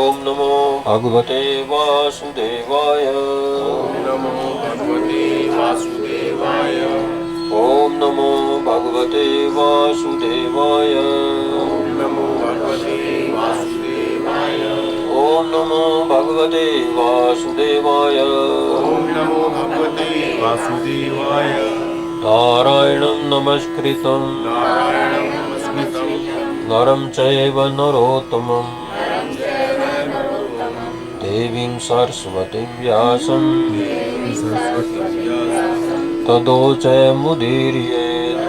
ओम नमो भगवते वासुदेवाय। ओम नमो भगवते वासुदेवाय। ओम नमो भगवते वासुदेवाय। ओम नमो भगवते वासुदेवाय। ओम नमो भगवते वासुदेवाय। ओम नमो भगवते वासुदेवाय। नारायणं नमस्कृतं नारायणं नमस्कृतं नरं चैव नरोत्तमं देवीं सरस्वतीं व्यासं ततो जयमुदीरयेत्।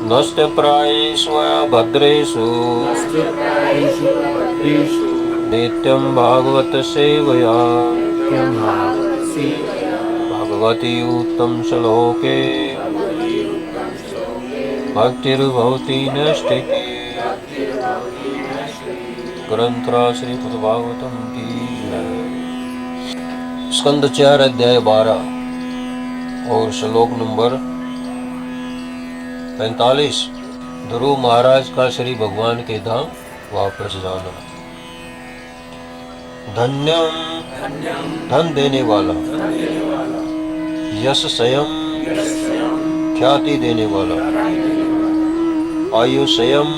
नमस्ते प्रायेषु भद्रेषु नित्यं भागवत सेवया भगवती उत्तम श्लोके भक्तिर्भवति नैष्ठिकी। ग्रंथराज श्री भागवतम की जय। स्कंद 4 अध्याय 12 और श्लोक नंबर 45। ध्रुव महाराज का श्री भगवान के धाम वापस जाना। धन्यम धन देने वाला, यश स्वयं ख्याति देने वाला, आयु स्वयं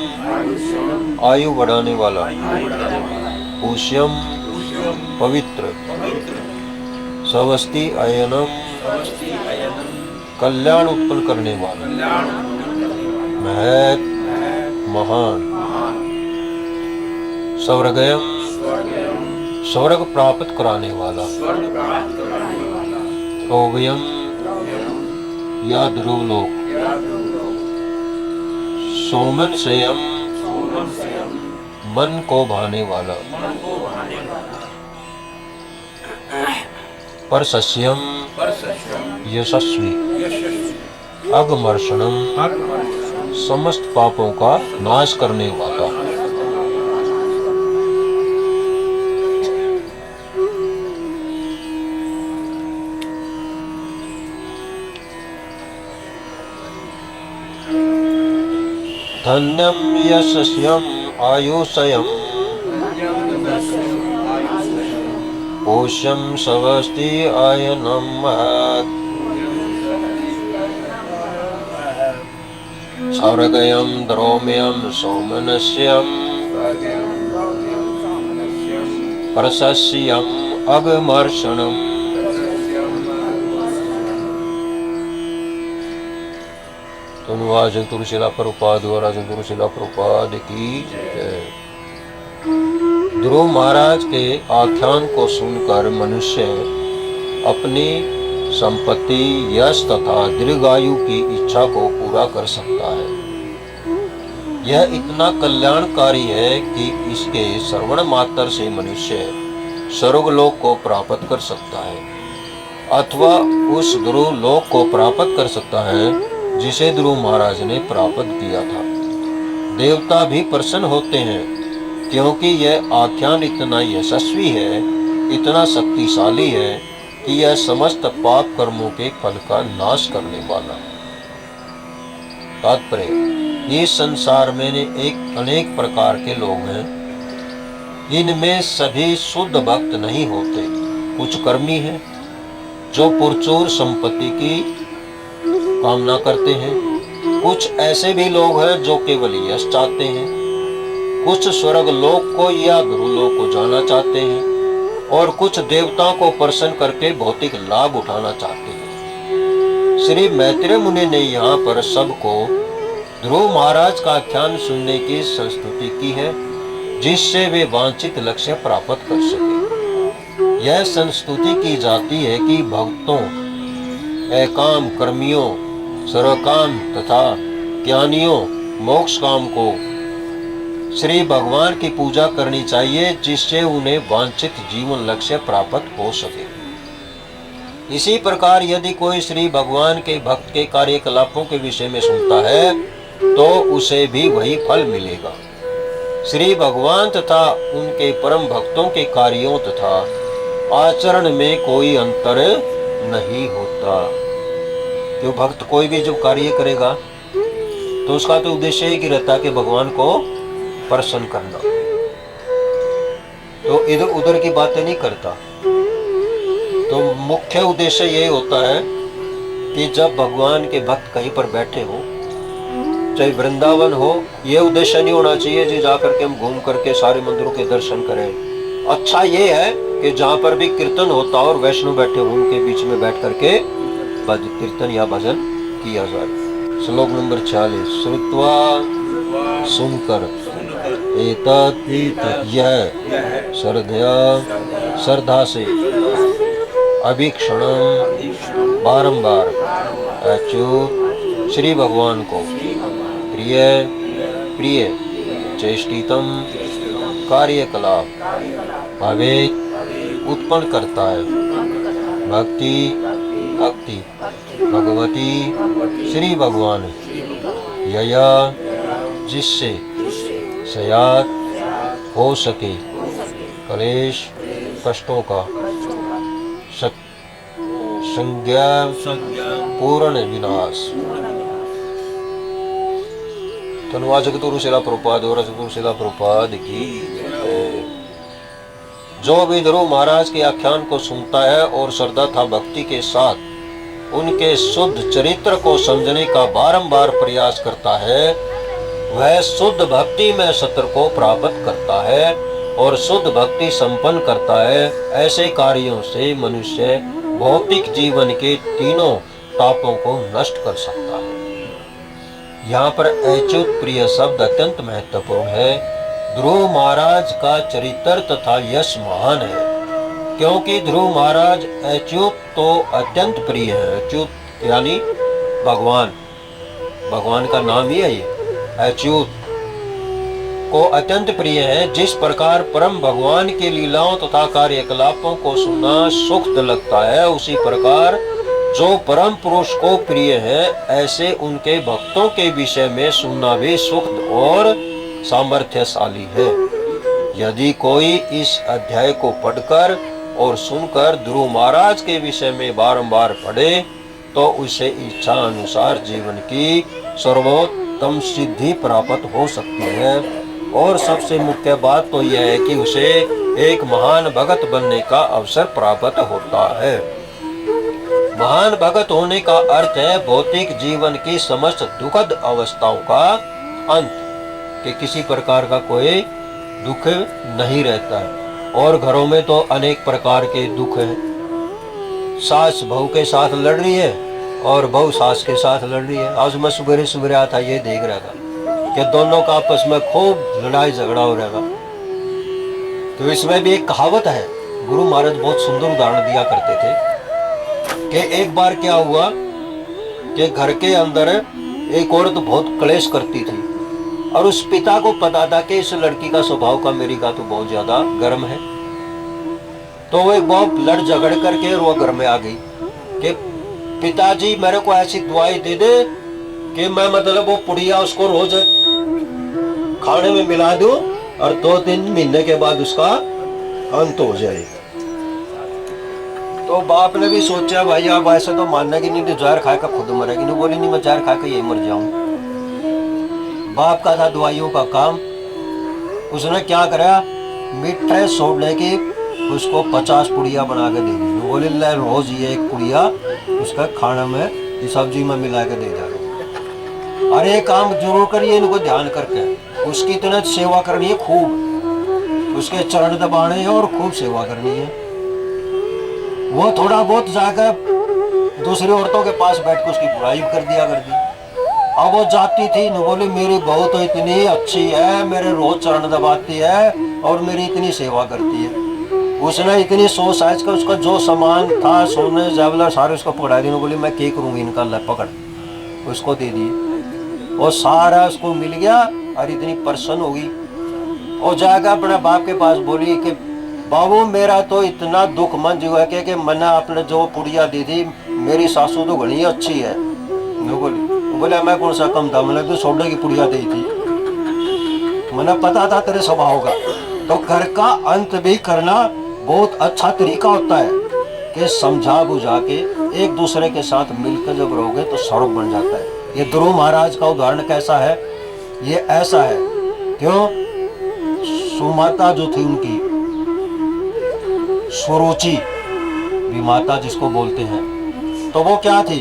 आयु बढ़ाने वाला, पुष्यम पवित्र, सवस्ति अयनम कल्याण उत्पन्न करने वाला, महत महान, स्वर्गयम स्वर्ग प्राप्त कराने वाला, रोगयम या ध्रुवलोक, सोमन स्वयं मन को भाने वाला, परसस्यम यशस्वी, अगमर्षणम समस्त पापों का नाश करने वाला। धन्यम यशस्यम आयुषयम पोष्यम सवस्ति आयनम महत् स्वर्गयम द्रौम्यम सौमनस्यम प्रशस्यम अगमर्षणम। धन्यवाद तुलसीला प्रभुपाद द्वारा तुलसीला प्रभुपाद की जय। ध्रुव महाराज के आख्यान को सुनकर मनुष्य अपनी संपत्ति, यश तथा दीर्घायु की इच्छा को पूरा कर सकता है। यह इतना कल्याणकारी है कि इसके श्रवण मात्र से मनुष्य स्वर्गलोक को प्राप्त कर सकता है अथवा उस ध्रुव लोक को प्राप्त कर सकता है जिसे ध्रुव महाराज ने प्राप्त किया था। देवता भी प्रसन्न होते हैं क्योंकि यह आख्यान इतना यशस्वी है, इतना शक्तिशाली है कि यह समस्त पाप कर्मों के फल का नाश करने वाला। तात्पर्य, इस संसार में अनेक प्रकार के लोग हैं। इनमें सभी शुद्ध भक्त नहीं होते। कुछ कर्मी हैं जो प्रचुर संपत्ति की कामना करते हैं, कुछ ऐसे भी लोग हैं जो केवल यश चाहते हैं, कुछ स्वर्ग लोक को या ध्रुवलोक को जाना चाहते हैं और कुछ देवताओं को प्रसन्न करके भौतिक लाभ उठाना चाहते हैं। श्री मैत्रेय मुनि ने यहाँ पर सबको ध्रुव महाराज का आख्यान सुनने की संस्तुति की है जिससे वे वांछित लक्ष्य प्राप्त कर सके। यह संस्तुति की जाती है कि भक्तों, एकाम कर्मियों, सर्वकाम तथा ज्ञानियों मोक्ष काम को श्री भगवान की पूजा करनी चाहिए जिससे उन्हें वांछित जीवन लक्ष्य प्राप्त हो सके। इसी प्रकार यदि कोई श्री भगवान के भक्त के कार्यकलापों के विषय में सुनता है तो उसे भी वही फल मिलेगा। श्री भगवान तथा उनके परम भक्तों के कार्यों तथा आचरण में कोई अंतर नहीं होता। जो भक्त कोई भी जब कार्य करेगा तो उसका तो उद्देश्य ही रहता है कि भगवान को प्रसन्न करना। तो इधर उधर की बातें नहीं करता। तो मुख्य उद्देश्य यही होता है कि जब भगवान के भक्त कहीं पर बैठे हो, चाहे वृंदावन हो, ये उद्देश्य नहीं होना चाहिए जी जाकर के हम घूम करके सारे मंदिरों के दर्शन करें। अच्छा ये है कि जहाँ पर भी कीर्तन होता हो और वैष्णव बैठे हो उनके बीच में बैठ करके कीर्तन या भजन किया जाए। श्लोक नंबर 46। श्रुत्वा सुनकर एतत् यह श्रद्धा से अभीक्षणम बारंबार अच्युत श्री भगवान को प्रिय चेष्टितम कार्यकलाप भावेक उत्पन्न करता है। भक्ति भगवती श्री भगवान यया जिससे सयात हो सके कलेश कष्टों का संज्ञा पूर्ण विनाश। धन्यवाद जगतगुरु शिला प्रभुपाद और जगतगुरु शिला प्रभुपाद की। जो भी ध्रुव महाराज के आख्यान को सुनता है और श्रद्धा था भक्ति के साथ उनके शुद्ध चरित्र को समझने का बारंबार प्रयास करता है, वह शुद्ध भक्ति में सत्य को प्राप्त करता है और शुद्ध भक्ति संपन्न करता है। ऐसे कार्यों से मनुष्य भौतिक जीवन के तीनों तापों को नष्ट कर सकता है। यहाँ पर अच्युत प्रिय शब्द अत्यंत महत्वपूर्ण है। ध्रुव महाराज का चरित्र तथा यश महान है, क्योंकि ध्रुव महाराज अच्युत तो अत्यंत प्रिय है। अच्युत यानी भगवान, भगवान का नाम ही है ये। अच्युत को अत्यंत प्रिय है। जिस प्रकार परम भगवान के लीलाओं तथा कार्यकलापों को सुनना सुखद लगता है, उसी प्रकार जो परम पुरुष को प्रिय है ऐसे उनके भक्तों के विषय में सुनना भी सुखद और सामर्थ्यशाली है। यदि कोई इस अध्याय को पढ़कर और सुनकर ध्रुव महाराज के विषय में बारंबार पढ़े तो उसे इच्छा अनुसार जीवन की सर्वोत्तम सिद्धि प्राप्त हो सकती है। और सबसे मुख्य बात तो यह है कि उसे एक महान भगत बनने का अवसर प्राप्त होता है। महान भगत होने का अर्थ है भौतिक जीवन की समस्त दुखद अवस्थाओं का अंत, कि किसी प्रकार का कोई दुख नहीं रहता है। और घरों में तो अनेक प्रकार के दुख हैं। सास बहू के साथ लड़ रही है और बहू सास के साथ लड़ रही है। आज मैं सुबह आता ये देख रहा था कि दोनों का आपस में खूब लड़ाई झगड़ा हो रहा था। तो इसमें भी एक कहावत है, गुरु महाराज बहुत सुंदर उदाहरण दिया करते थे कि एक बार क्या हुआ कि घर के अंदर एक औरत बहुत क्लेश करती थी और उस पिता को पता था कि इस लड़की का स्वभाव का मेरी का तो बहुत ज्यादा गर्म है। तो वो एक बहुत लड़ झगड़ करके वो घर में आ गई कि पिताजी मेरे को ऐसी दवाई दे दे कि मैं मतलब वो पुड़िया उसको रोज खाने में मिला दूं और 2-3 महीने के बाद उसका अंत हो जाए। तो बाप ने भी सोचा भाई आप ऐसे तो मानना कि नहीं, तो जहर खाकर खुद मरेगी। नहीं बोली नहीं मैं जहर खाकर यही मर जाऊं। बाप का था दवाइयों का काम। उसने क्या करा, मिठाई सोडने की उसको 50 पुड़िया बना के दे दी। बोले रोज ये एक पुड़िया उसका खाना में सब्जी में मिला के दे जा। अरे काम जरूर करिए, इनको ध्यान करके उसकी इतना सेवा करनी है, खूब उसके चरण दबाने हैं और खूब सेवा करनी है। वो थोड़ा बहुत जाकर दूसरी औरतों के पास बैठ कर उसकी बुराई कर दिया करती। अब वो जाती थी न बोली मेरी बहू तो इतनी अच्छी है, मेरे रोज चरण दबाती है और मेरी इतनी सेवा करती है। उसने इतनी सोच साइज का उसका जो सामान था सोने जेवलर सारे उसको पकड़ा दी। बोली मैं क्या करूंगी इनका, पकड़ उसको दे दी और सारा उसको मिल गया और इतनी प्रसन्न होगी और जाकर अपने बाप के पास बोली कि बाबू मेरा तो इतना दुख मन जो है कि मैंने आपने जो पुड़िया दी थी मेरी सासू तो घनी अच्छी है। बोले मैं कौन सा कम था, मैंने तो सोडे की पुड़िया दी थी, मैंने पता था तेरे स्वभाव का। तो घर का अंत भी करना बहुत अच्छा तरीका होता है कि समझा बुझा के एक दूसरे के साथ मिलकर जब रहोगे तो स्वरूप बन जाता है। ये ध्रुव महाराज का उदाहरण कैसा है, ये ऐसा है। क्यों, सुमाता जो थी उनकी सुरुचि भी माता जिसको बोलते हैं, तो वो क्या थी,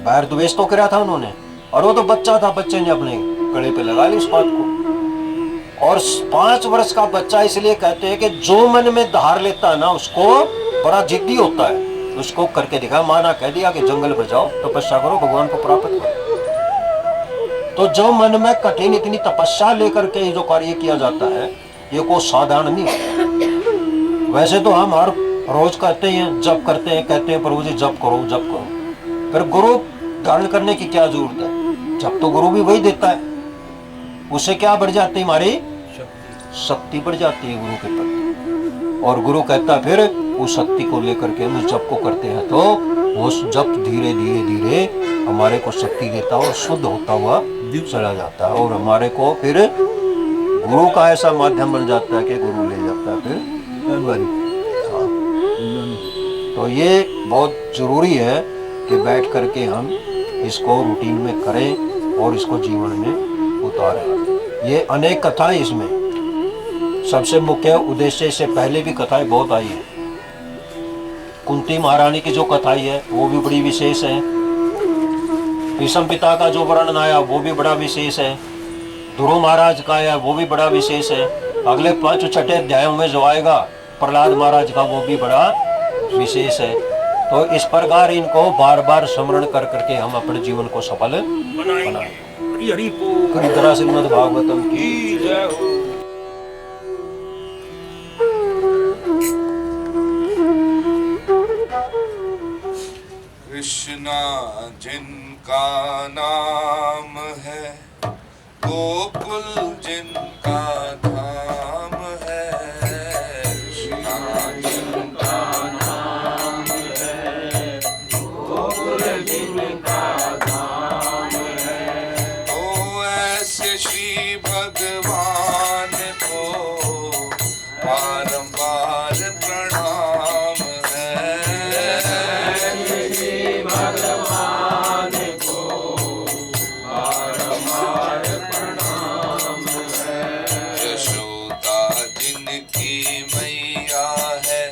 बैर द्वेष तो करा था उन्होंने, और वो तो बच्चा था, बच्चे ने अपने गले पे लगा ली इस बात को। और 5 वर्ष का बच्चा इसलिए कहते हैं कि जो मन में धार लेता है ना उसको बड़ा जिद्दी होता है, उसको करके दिखा। माँ ने कह दिया कि जंगल में जाओ तपस्या करो, भगवान को प्राप्त करो। तो जो मन में कठिन इतनी तपस्या लेकर के जो कार्य किया जाता है ये कोई साधारण नहीं है। वैसे तो हम हर रोज कहते हैं, जप करते हैं, कहते हैं प्रभु जी जप करो जप करो, फिर गुरु धारण करने की क्या जरूरत है? जब तो गुरु भी वही देता है, उससे क्या बढ़ जाती है, हमारी शक्ति बढ़ जाती है गुरु के प्रति। और गुरु कहता है फिर उस शक्ति को लेकर के हम उस जप को करते हैं तो वो जप धीरे धीरे धीरे हमारे को शक्ति देता है और शुद्ध होता हुआ चला जाता है, और हमारे को फिर गुरु का ऐसा माध्यम बन जाता है कि गुरु ले जाता है फिर। हाँ। तो ये बहुत जरूरी है कि बैठ करके हम इसको रूटीन में करें और इसको जीवन में उतारें। ये अनेक कथाएं इसमें, सबसे मुख्य उद्देश्य से पहले भी कथाएं बहुत आई है। कुंती महारानी की जो कथाई है वो भी बड़ी विशेष है। भीष्म पिता का जो वर्णन आया वो भी बड़ा विशेष है। ध्रुव महाराज का आया वो भी बड़ा विशेष है। अगले 5-6 अध्यायों में जो आएगा प्रहलाद महाराज का वो भी बड़ा विशेष है। तो इस प्रकार इनको बार बार स्मरण कर करके हम अपने जीवन को सफल बनाएं। श्रीमद् भागवतम की जय हो। कृष्णा जिनका नाम है, गोकुल जिनका धाम है। कृष्णा जिनका नाम है, गोकुल जिनका धाम है। तो ऐसे श्री भगवान को बारंबार प्रणाम है। भगवान को बारंबार प्रणाम है। यशोदा जिनकी मैया है,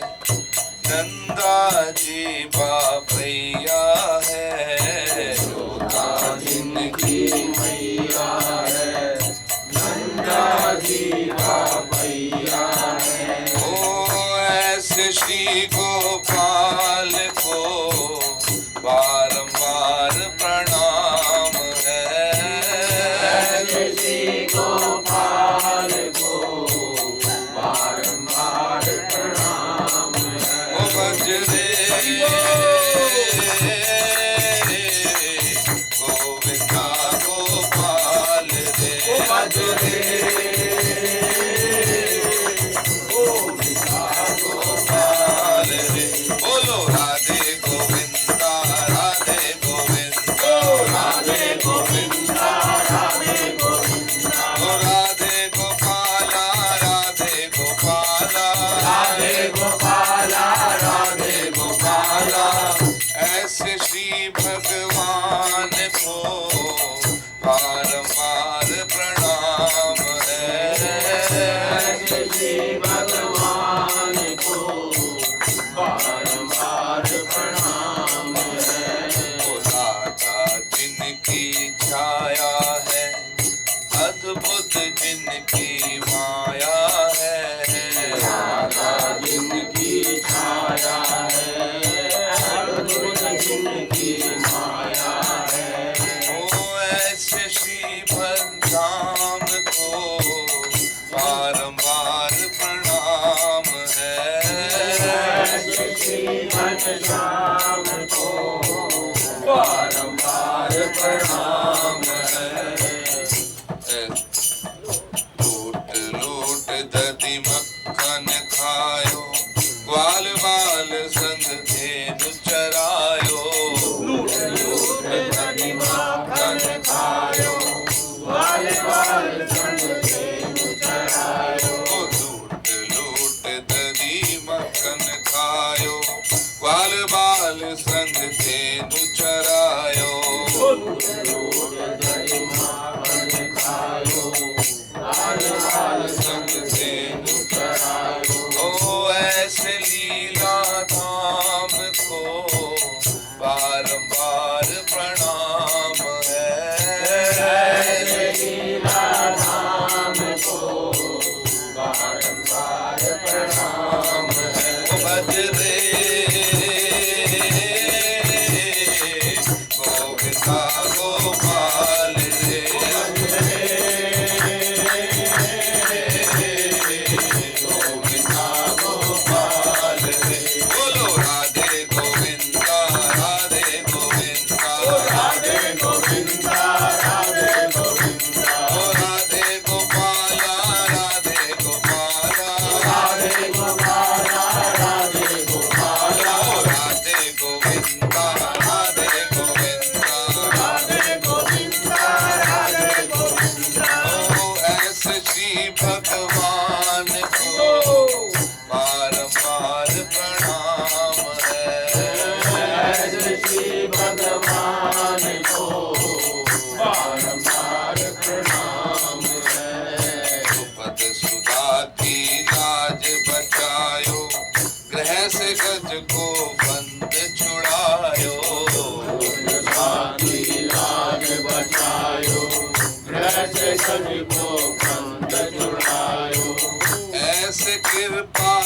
नंदा जी बापैया है। यशोदा जिनकी मैया है, नंदा जी बापैया है। ओ ऐसे श्री गोपाल को बारंबार प्रणाम है। श्री गोपाल को बारंबार प्रणाम है। ओ बजरे गोविंदा गोपाल रे, ओ बजरे गोविंदा गोपाल रे। बोलो राधे गोविंदा राधे गोविंदा राधे गोविंदा राधे गोविंदा। ओ राधे गोपाला राधे गोपाला राधे गोपाला राधे गोपाला। ऐसे श्री भगवान को बारंबार प्रणाम है। ऐसे श्री भगवान को बारंबार प्रणाम है। ओ राधा जिनकी छाया है, अद्भुत जिनकी माया है। राधा जिनकी छाया है, अद्भुत जिनकी माया है। ओ ऐसे श्री बलराम को बारंबार प्रणाम है। श्री घनश्याम को बारंबार प्रणाम है। लूट लूट दधि मक्खन खायो, ग्वाल बाल संग धेनु चरायो। लूट लूट दधि मक्खन खायो, ग्वाल बाल संग धेनु चरायो। लूट लूट दधि मक्खन खायो, ग्वाल बाल संग धेनु चरायो। लूट लूट दधि मक्खन खायो, ग्वाल बाल संग धेनु चरायो। ओ की लाज बचायो, ग्रह से गज को बंद छुड़ायो। की लाज बचायो, ग्रह से गज को बंद छुड़ायो। ऐसे कृपा